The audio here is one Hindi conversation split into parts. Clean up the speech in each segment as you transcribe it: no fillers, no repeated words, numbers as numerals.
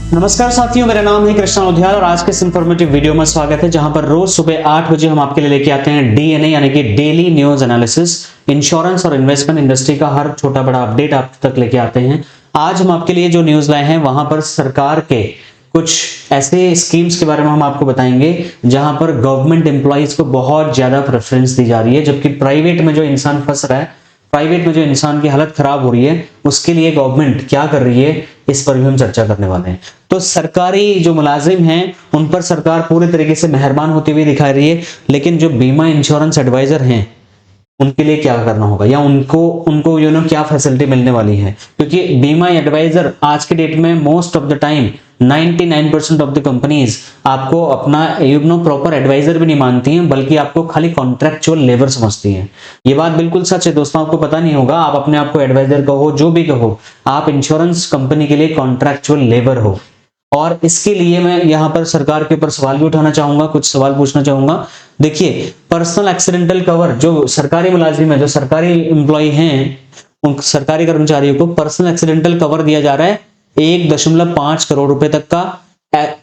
नमस्कार साथियों, मेरा नाम है कृष्णा उधियाल और आज के इस इंफॉर्मेटिव वीडियो में स्वागत है, जहां पर रोज सुबह 8 बजे हम आपके लिए लेके आते हैं डीएनए यानी कि डेली न्यूज एनालिसिस। इंश्योरेंस और इन्वेस्टमेंट इंडस्ट्री का हर छोटा बड़ा अपडेट आप तक लेके आते हैं। आज हम आपके लिए जो न्यूज लाए हैं वहां पर सरकार के कुछ ऐसे स्कीम्स के बारे में हम आपको बताएंगे जहां पर गवर्नमेंट एम्प्लॉइज को बहुत ज्यादा प्रेफरेंस दी जा रही है, जबकि प्राइवेट में जो इंसान फंस रहा है, प्राइवेट में जो इंसान की हालत खराब हो रही है, उसके लिए गवर्नमेंट क्या कर रही है, इस पर भी हम चर्चा करने वाले हैं। तो सरकारी जो मुलाजिम हैं उन पर सरकार पूरे तरीके से मेहरबान होती हुई दिखा रही है, लेकिन जो बीमा इंश्योरेंस एडवाइजर हैं उनके लिए क्या करना होगा या उनको क्या फैसिलिटी मिलने वाली है, क्योंकि बीमा एडवाइजर आज के डेट में most of the time 99% of the companies आपको अपना प्रॉपर एडवाइजर भी नहीं मानती हैं, बल्कि आपको खाली कॉन्ट्रैक्चुअल लेबर समझती हैं। ये बात बिल्कुल सच है दोस्तों, आपको पता नहीं होगा, आप अपने आप को एडवाइजर कहो, जो भी कहो, आप इंश्योरेंस कंपनी के लिए कॉन्ट्रैक्चुअल लेबर हो। और इसके लिए मैं यहाँ पर सरकार के ऊपर सवाल भी उठाना चाहूंगा, कुछ सवाल पूछना चाहूंगा। देखिए, पर्सनल एक्सीडेंटल कवर जो सरकारी मुलाजिम है, जो सरकारी एम्प्लॉय हैं, उन सरकारी कर्मचारियों को पर्सनल एक्सीडेंटल कवर दिया जा रहा है 1.5 करोड़ रुपए तक का।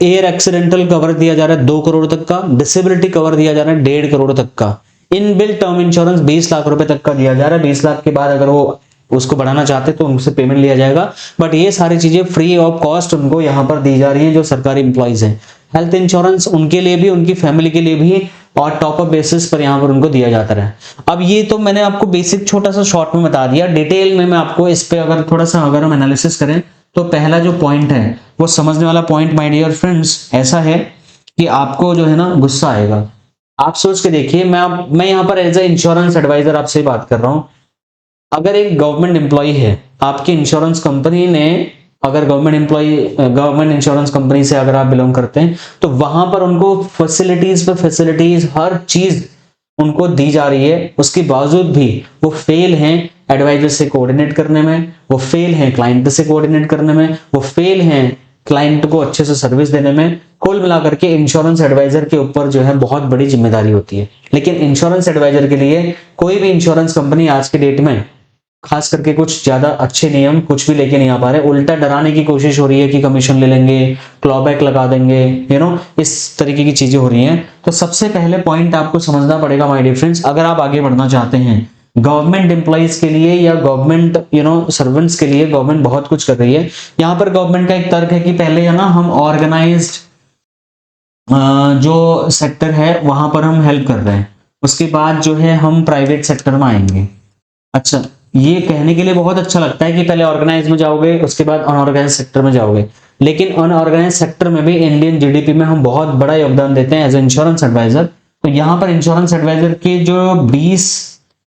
एयर एक्सीडेंटल कवर दिया जा रहा है 2 करोड़ तक का। डिसेबिलिटी कवर दिया जा रहा है 1.5 करोड़ तक का। इनबिल्ट टर्म इंश्योरेंस 20 लाख रुपए तक का दिया जा रहा है। 20 लाख के बाद अगर वो उसको बढ़ाना चाहते तो उनसे पेमेंट लिया जाएगा, बट ये सारी चीजें फ्री ऑफ कॉस्ट उनको यहाँ पर दी जा रही है जो सरकारी एम्प्लॉइज हैं। हेल्थ इंश्योरेंस उनके लिए भी, उनकी फैमिली के लिए भी और टॉप अप बेसिस पर यहाँ पर उनको दिया जाता है। अब ये तो मैंने आपको बेसिक छोटा सा शॉर्ट में बता दिया, डिटेल में मैं आपको इस पे अगर थोड़ा सा अगर हम एनालिसिस करें तो पहला जो पॉइंट है वो समझने वाला पॉइंट माय डियर फ्रेंड्स ऐसा है कि आपको जो है ना गुस्सा आएगा। आप सोच के देखिए, मैं यहाँ पर एज ए इंश्योरेंस एडवाइजर आपसे बात कर रहा हूँ। अगर एक गवर्नमेंट एम्प्लॉय है, आपकी इंश्योरेंस कंपनी ने, अगर गवर्नमेंट इंश्योरेंस कंपनी से अगर आप बिलोंग करते हैं, तो वहां पर उनको फैसिलिटीज पे फैसिलिटीज हर चीज उनको दी जा रही है, उसके बावजूद भी वो फेल हैं एडवाइजर से कोऑर्डिनेट करने में, वो फेल हैं क्लाइंट से कोऑर्डिनेट करने में, वो फेल हैं क्लाइंट को अच्छे से सर्विस देने में। कुल मिलाकर के इंश्योरेंस एडवाइजर के ऊपर जो है बहुत बड़ी जिम्मेदारी होती है। लेकिन इंश्योरेंस एडवाइजर के लिए कोई भी इंश्योरेंस कंपनी आज के डेट में खास करके कुछ ज्यादा अच्छे नियम कुछ भी लेके नहीं आ पा रहे, उल्टा डराने की कोशिश हो रही है कि कमीशन ले लेंगे, क्लॉबैक लगा देंगे, इस तरीके की चीजें हो रही हैं। तो सबसे पहले पॉइंट आपको समझना पड़ेगा माय डियर फ्रेंड्स, अगर आप आगे बढ़ना चाहते हैं गवर्नमेंट एम्प्लॉइज के लिए या गवर्नमेंट सर्वेंट्स के लिए, गवर्नमेंट बहुत कुछ कर रही है। यहाँ पर गवर्नमेंट का एक तर्क है कि पहले है ना हम ऑर्गेनाइज्ड जो सेक्टर है वहां पर हम हेल्प कर रहे हैं, उसके बाद जो है हम प्राइवेट सेक्टर में आएंगे। अच्छा, ये कहने के लिए बहुत अच्छा लगता है कि पहले ऑर्गेनाइज में जाओगे उसके बाद अनऑर्गेनाइज सेक्टर में जाओगे, लेकिन अनऑर्गेनाइज सेक्टर में भी इंडियन जीडीपी में हम बहुत बड़ा योगदान देते हैं एज इंश्योरेंस एडवाइजर। तो यहाँ पर इंश्योरेंस एडवाइजर के जो 20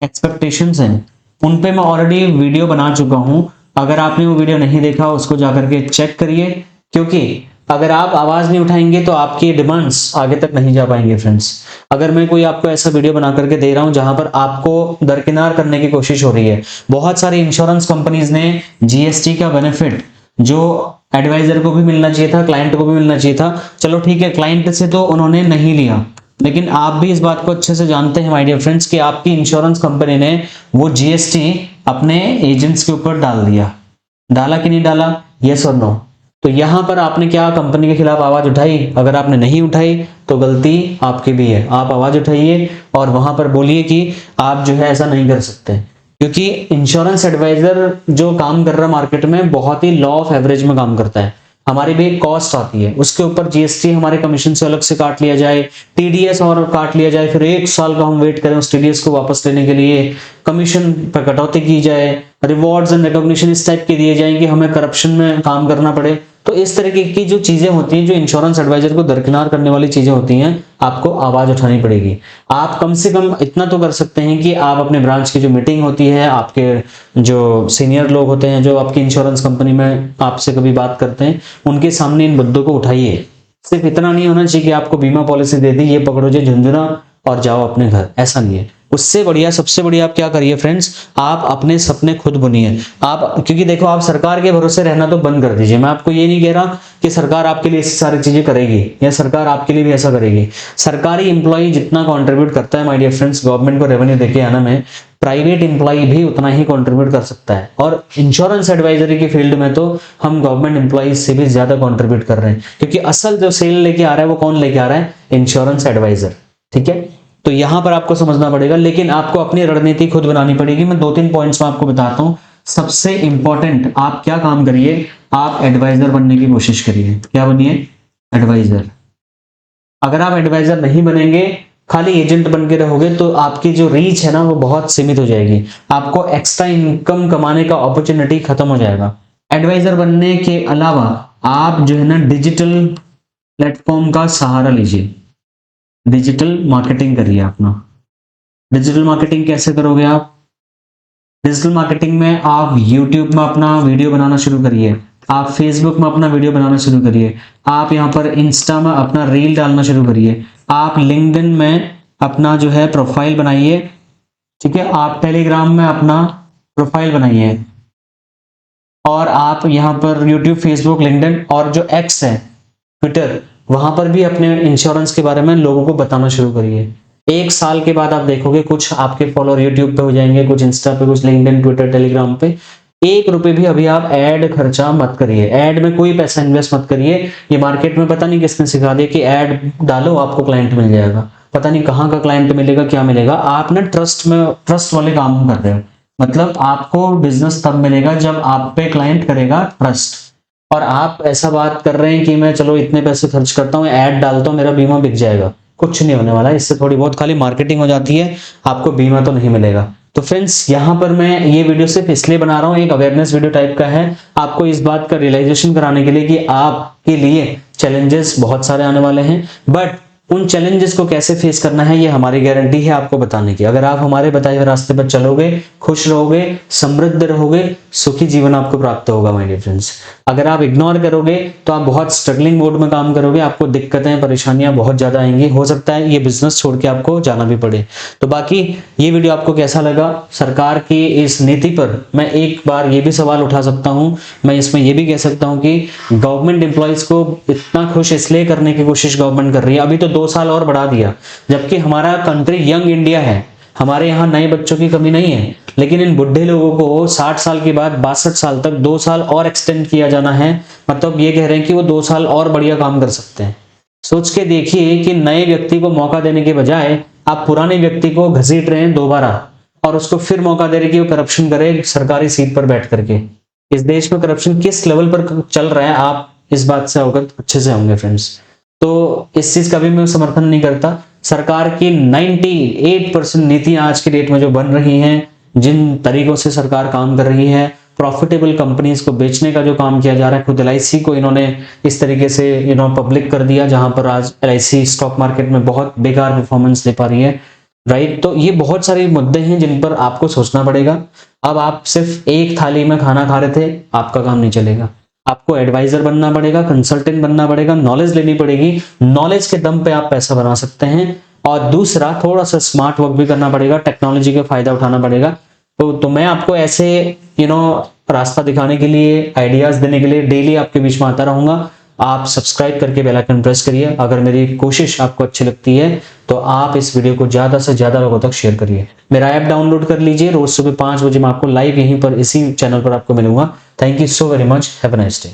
एक्सपेक्टेशंस हैं उन पे मैं ऑलरेडी वीडियो बना चुका हूं। अगर आपने वो वीडियो नहीं देखा उसको जाकर के चेक करिए, क्योंकि अगर आप आवाज नहीं उठाएंगे तो आपकी डिमांड्स आगे तक नहीं जा पाएंगे फ्रेंड्स। अगर मैं कोई आपको ऐसा वीडियो बना करके दे रहा हूं जहां पर आपको दरकिनार करने की कोशिश हो रही है, बहुत सारी इंश्योरेंस कंपनीज ने जीएसटी का बेनिफिट जो एडवाइजर को भी मिलना चाहिए था, क्लाइंट को भी मिलना चाहिए था, चलो ठीक है क्लाइंट से तो उन्होंने नहीं लिया, लेकिन आप भी इस बात को अच्छे से जानते हैं माय डियर फ्रेंड्स कि आपकी इंश्योरेंस कंपनी ने वो जीएसटी अपने एजेंट्स के ऊपर डाल दिया। डाला कि नहीं डाला, यस और नो? तो यहां पर आपने क्या कंपनी के खिलाफ आवाज उठाई? अगर आपने नहीं उठाई तो गलती आपकी भी है, आप आवाज उठाइए और वहां पर बोलिए कि आप जो है ऐसा नहीं कर सकते, क्योंकि इंश्योरेंस एडवाइजर जो काम कर रहा है मार्केट में बहुत ही लॉ ऑफ एवरेज में काम करता है। हमारी भी एक कॉस्ट आती है, उसके ऊपर जीएसटी हमारे कमीशन से अलग से काट लिया जाए, टीडीएस और काट लिया जाए, फिर 1 साल का हम वेट करें उस टीडीएस को वापस लेने के लिए, कमीशन पर कटौती की जाए, रिवॉर्ड्स एंड रिकॉग्निशन इस टाइप के दिए जाए कि हमें करप्शन में काम करना पड़े। तो इस तरीके की जो चीजें होती हैं, जो इंश्योरेंस एडवाइजर को दरकिनार करने वाली चीजें होती हैं, आपको आवाज उठानी पड़ेगी। आप कम से कम इतना तो कर सकते हैं कि आप अपने ब्रांच की जो मीटिंग होती है, आपके जो सीनियर लोग होते हैं जो आपकी इंश्योरेंस कंपनी में आपसे कभी बात करते हैं, उनके सामने इन मुद्दों को उठाइए। सिर्फ इतना नहीं होना चाहिए कि आपको बीमा पॉलिसी दे दी, ये पकड़ो जो झुंझुना और जाओ अपने घर, ऐसा नहीं है। उससे बढ़िया, सबसे बढ़िया आप क्या करिए फ्रेंड्स, आप अपने सपने खुद बुनिए आप, क्योंकि देखो आप सरकार के भरोसे रहना तो बंद कर दीजिए। मैं आपको ये नहीं कह रहा कि सरकार आपके लिए ऐसी सारी चीजें करेगी या सरकार आपके लिए भी ऐसा करेगी। सरकारी एम्प्लॉय जितना कंट्रीब्यूट करता है माय डियर फ्रेंड्स गवर्नमेंट को रेवेन्यू देके आना में, प्राइवेट एम्प्लॉय भी उतना ही कंट्रीब्यूट कर सकता है। और इंश्योरेंस एडवाइजरी की फील्ड में तो हम गवर्नमेंट एम्प्लॉइज से भी ज्यादा कंट्रीब्यूट कर रहे हैं, क्योंकि असल जो सेल लेके आ रहा है वो कौन लेके आ रहा है, इंश्योरेंस एडवाइजर। ठीक है, तो यहां पर आपको समझना पड़ेगा, लेकिन आपको अपनी रणनीति खुद बनानी पड़ेगी। मैं 2-3 पॉइंट्स में आपको बताता हूं। सबसे इंपॉर्टेंट आप क्या काम करिए, आप एडवाइजर बनने की कोशिश करिए। क्या बनिए, एडवाइजर। अगर आप एडवाइजर नहीं बनेंगे, खाली एजेंट बन के रहोगे, तो आपकी जो रीच है ना वो बहुत सीमित हो जाएगी, आपको एक्स्ट्रा इनकम कमाने का अपॉर्चुनिटी खत्म हो जाएगा। एडवाइजर बनने के अलावा आप जो है ना डिजिटल प्लेटफॉर्म का सहारा लीजिए, डिजिटल मार्केटिंग करिए अपना। डिजिटल मार्केटिंग कैसे करोगे आप, डिजिटल मार्केटिंग में आप YouTube में अपना वीडियो बनाना शुरू करिए, आप फेसबुक में अपना वीडियो बनाना शुरू करिए, आप यहाँ पर इंस्टा में अपना रील डालना शुरू करिए, आप लिंक्डइन में अपना जो है प्रोफाइल बनाइए। ठीक है, आप टेलीग्राम में अपना प्रोफाइल बनाइए, और आप यहाँ पर यूट्यूब, फेसबुक, लिंक्डइन और जो एक्स है ट्विटर, वहां पर भी अपने इंश्योरेंस के बारे में लोगों को बताना शुरू करिए। 1 साल के बाद आप देखोगे कुछ आपके फॉलोअर यूट्यूब पे हो जाएंगे, कुछ इंस्टा पे, कुछ लिंक्डइन, ट्विटर, टेलीग्राम पे। 1 रुपए भी अभी आप ऐड खर्चा मत करिए, ऐड में कोई पैसा इन्वेस्ट मत करिए। ये मार्केट में पता नहीं किसने सिखा दिया कि ऐड डालो आपको क्लाइंट मिल जाएगा, पता नहीं कहाँ का क्लाइंट मिलेगा, क्या मिलेगा। आप ना ट्रस्ट वाले काम कर रहे हो, मतलब आपको बिजनेस तब मिलेगा जब आप पे क्लाइंट करेगा ट्रस्ट। और आप ऐसा बात कर रहे हैं कि मैं चलो इतने पैसे खर्च करता हूँ, ऐड डालता हूँ, मेरा बीमा बिक जाएगा, कुछ नहीं होने वाला। इससे थोड़ी बहुत खाली मार्केटिंग हो जाती है, आपको बीमा तो नहीं मिलेगा। तो फ्रेंड्स यहाँ पर मैं ये वीडियो सिर्फ इसलिए बना रहा हूँ, एक अवेयरनेस वीडियो टाइप का है, आपको इस बात का रियलाइजेशन कराने के लिए कि आपके लिए चैलेंजेस बहुत सारे आने वाले हैं, बट उन चैलेंजेस को कैसे फेस करना है ये हमारी गारंटी है आपको बताने की। अगर आप हमारे बताए हुए रास्ते पर चलोगे, खुश रहोगे, समृद्ध रहोगे, सुखी जीवन आपको प्राप्त होगा माय डियर फ्रेंड्स। अगर आप इग्नोर करोगे तो आप बहुत स्ट्रगलिंग मोड में काम करोगे, आपको दिक्कतें, परेशानियां बहुत ज्यादा आएंगी, हो सकता है ये बिजनेस छोड़ के आपको जाना भी पड़े। तो बाकी ये वीडियो आपको कैसा लगा, सरकार की इस नीति पर मैं एक बार ये भी सवाल उठा सकता हूं, मैं इसमें ये भी कह सकता हूं कि गवर्नमेंट एम्प्लॉइज को इतना खुश इसलिए करने की कोशिश गवर्नमेंट कर रही है, अभी तो 2 साल और बढ़ा दिया, जबकि हमारा कंट्री यंग इंडिया है, हमारे यहाँ नए बच्चों की कमी नहीं है, लेकिन इन बुढ़े लोगों को 60 साल के बाद 62 साल तक 2 साल और एक्सटेंड किया जाना है। मतलब ये कह रहे हैं कि वो 2 साल और बढ़िया काम कर सकते हैं। सोच के देखिए कि नए व्यक्ति को मौका देने के बजाय आप पुराने व्यक्ति को घसीट रहे हैं दोबारा, और उसको फिर मौका दे रहे कि वो करप्शन करे सरकारी सीट पर बैठ करके। इस देश में करप्शन किस लेवल पर चल रहा है आप इस बात से अवगत अच्छे से होंगे फ्रेंड्स। तो इस चीज का भी मैं समर्थन नहीं करता। सरकार की 98% नीतियां आज के डेट में जो बन रही हैं, जिन तरीकों से सरकार काम कर रही है, प्रॉफिटेबल कंपनीज को बेचने का जो काम किया जा रहा है, खुद LIC को इन्होंने इस तरीके से पब्लिक कर दिया, जहां पर आज LIC स्टॉक मार्केट में बहुत बेकार परफॉर्मेंस दे पा रही है, राइट। तो ये बहुत सारे मुद्दे हैं जिन पर आपको सोचना पड़ेगा। अब आप सिर्फ एक थाली में खाना खा रहे थे, आपका काम नहीं चलेगा, आपको एडवाइजर बनना पड़ेगा, कंसल्टेंट बनना पड़ेगा, नॉलेज लेनी पड़ेगी, नॉलेज के दम पे आप पैसा बना सकते हैं। और दूसरा, थोड़ा सा स्मार्ट वर्क भी करना पड़ेगा, टेक्नोलॉजी का फायदा उठाना पड़ेगा। तो मैं आपको ऐसे रास्ता दिखाने के लिए, आइडियाज देने के लिए डेली आपके बीच में आता रहूंगा। आप सब्सक्राइब करके बेल आइकन प्रेस करिए। अगर मेरी कोशिश आपको अच्छी लगती है तो आप इस वीडियो को ज्यादा से ज्यादा लोगों तक शेयर करिए। मेरा ऐप डाउनलोड कर लीजिए, रोज सुबह 5 बजे मैं आपको लाइव यहीं पर इसी चैनल पर आपको मिलूंगा। Thank you so very much, have a nice day.